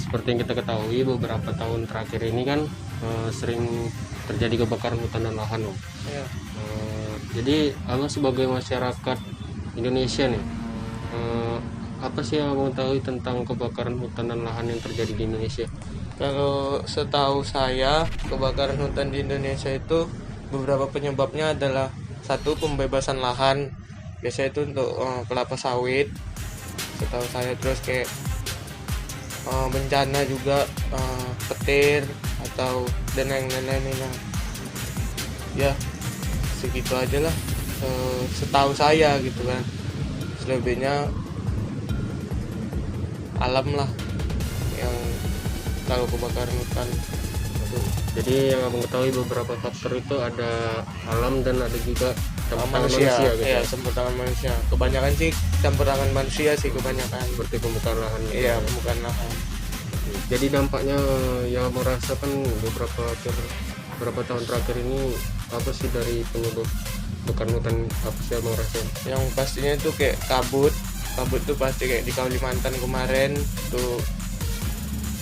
seperti yang kita ketahui beberapa tahun terakhir ini kan sering terjadi kebakaran hutan dan lahan, Om. Ya. Jadi Abang sebagai masyarakat Indonesia nih, apa sih yang Abang tahu tentang kebakaran hutan dan lahan yang terjadi di Indonesia? Kalau setahu saya, kebakaran hutan di Indonesia itu beberapa penyebabnya adalah satu, pembebasan lahan. Biasanya itu untuk kelapa sawit. Setahu saya, terus kayak bencana juga, petir atau dan lain-lainnya. Ya, segitu aja lah. Setahu saya gitu kan. Selebihnya alam lah yang kalau kebakaran hutan itu. Jadi yang Abang ketahui beberapa faktor itu ada alam dan ada juga campur tangan Manusia, gitu. ya, campur tangan manusia. Kebanyakan sih campur tangan manusia sih kebanyakan. Seperti pembukaan lahan gitu. Iya, pembukaan lahan. Jadi dampaknya yang Abang rasakan beberapa tahun terakhir ini apa sih dari penyebab kebakaran hutan, apa sih Abang rasain? Yang pastinya itu kayak kabut tuh pasti kayak di Kalimantan kemarin tuh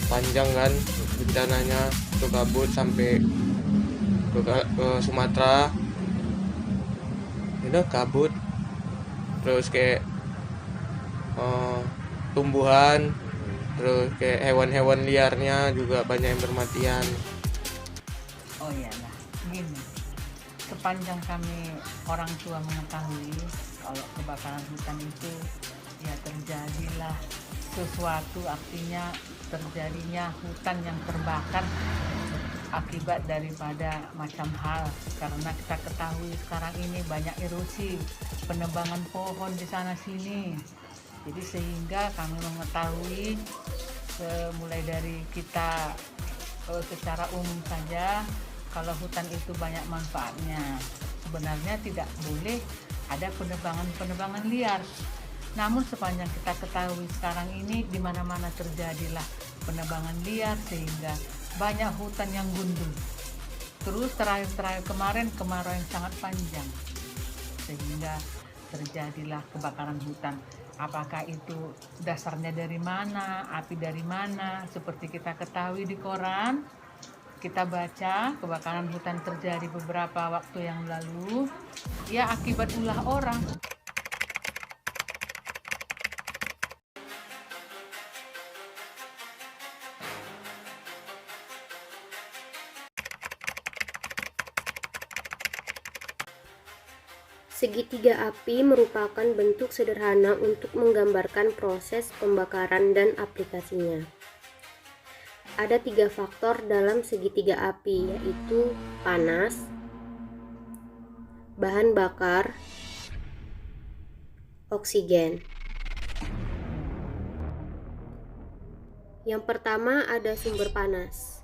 panjang kan bencananya, tuh kabut sampai ke Sumatera itu kabut, terus kayak tumbuhan, terus kayak hewan-hewan liarnya juga banyak yang bermatian. Oh iya lah, gini. Sepanjang kami orang tua mengetahui kalau kebakaran hutan itu ya terjadilah sesuatu, artinya terjadinya hutan yang terbakar akibat daripada macam hal, karena kita ketahui sekarang ini banyak erosi, penebangan pohon di sana sini. Jadi sehingga kami mengetahui mulai dari kita secara umum saja, kalau hutan itu banyak manfaatnya. Sebenarnya tidak boleh ada penebangan liar. Namun sepanjang kita ketahui sekarang ini di mana-mana terjadilah penebangan liar sehingga banyak hutan yang gundul. Terus terakhir kemarin kemarau yang sangat panjang sehingga terjadilah kebakaran hutan. Apakah itu dasarnya dari mana, api dari mana? Seperti kita ketahui di koran, kita baca kebakaran hutan terjadi beberapa waktu yang lalu, ya akibat ulah orang. Segitiga api merupakan bentuk sederhana untuk menggambarkan proses pembakaran dan aplikasinya. Ada 3 faktor dalam segitiga api, yaitu panas, bahan bakar, oksigen. Yang pertama ada sumber panas.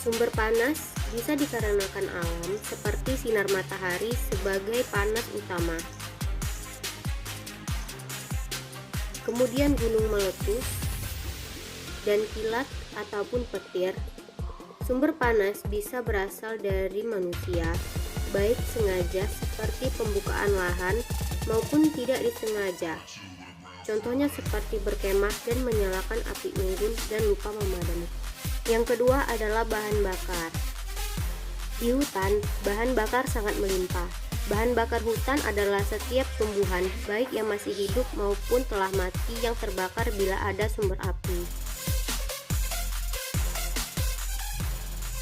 Sumber panas bisa dikarenakan alam seperti sinar matahari sebagai panas utama. Kemudian gunung meletus dan kilat ataupun petir. Sumber panas bisa berasal dari manusia, baik sengaja seperti pembukaan lahan maupun tidak disengaja. Contohnya seperti berkemah dan menyalakan api unggun dan lupa memadamkan. Yang kedua adalah bahan bakar. Di hutan, bahan bakar sangat melimpah. Bahan bakar hutan adalah setiap tumbuhan, baik yang masih hidup maupun telah mati, yang terbakar bila ada sumber api.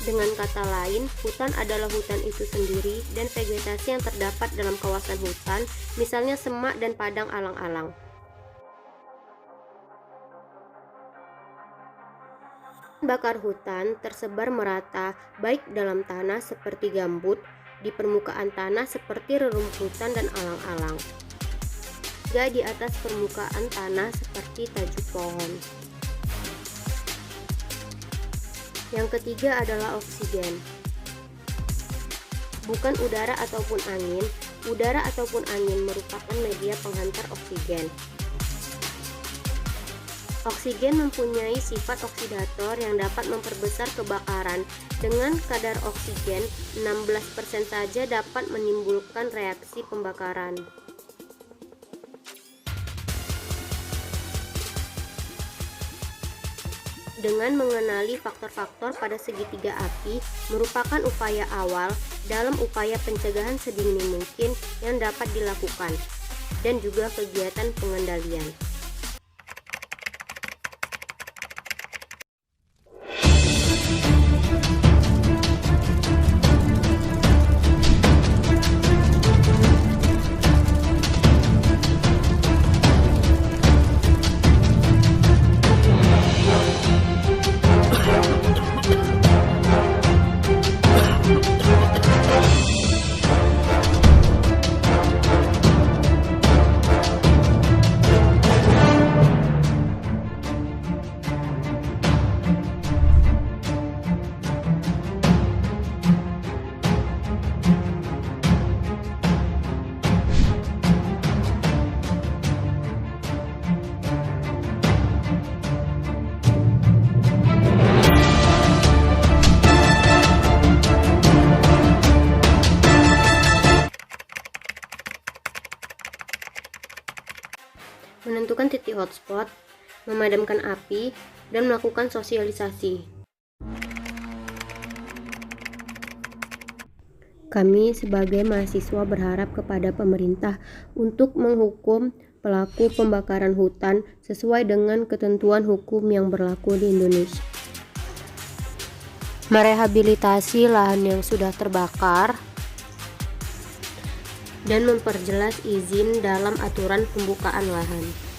Dengan kata lain, hutan adalah hutan itu sendiri dan vegetasi yang terdapat dalam kawasan hutan, misalnya semak dan padang alang-alang. Bakar hutan tersebar merata baik dalam tanah seperti gambut, di permukaan tanah seperti rerumputan dan alang-alang, juga di atas permukaan tanah seperti tajuk pohon. Yang ketiga adalah oksigen. Bukan udara ataupun angin, udara ataupun angin merupakan media penghantar oksigen. Oksigen mempunyai sifat oksidator yang dapat memperbesar kebakaran. Dengan kadar oksigen 16% saja dapat menimbulkan reaksi pembakaran. dengan mengenali faktor-faktor pada segitiga api merupakan upaya awal dalam upaya pencegahan sedini mungkin yang dapat dilakukan, dan juga kegiatan pengendalian. Menentukan titik hotspot, memadamkan api, dan melakukan sosialisasi. Kami sebagai mahasiswa berharap kepada pemerintah untuk menghukum pelaku pembakaran hutan sesuai dengan ketentuan hukum yang berlaku di Indonesia. Merehabilitasi lahan yang sudah terbakar dan memperjelas izin dalam aturan pembukaan lahan.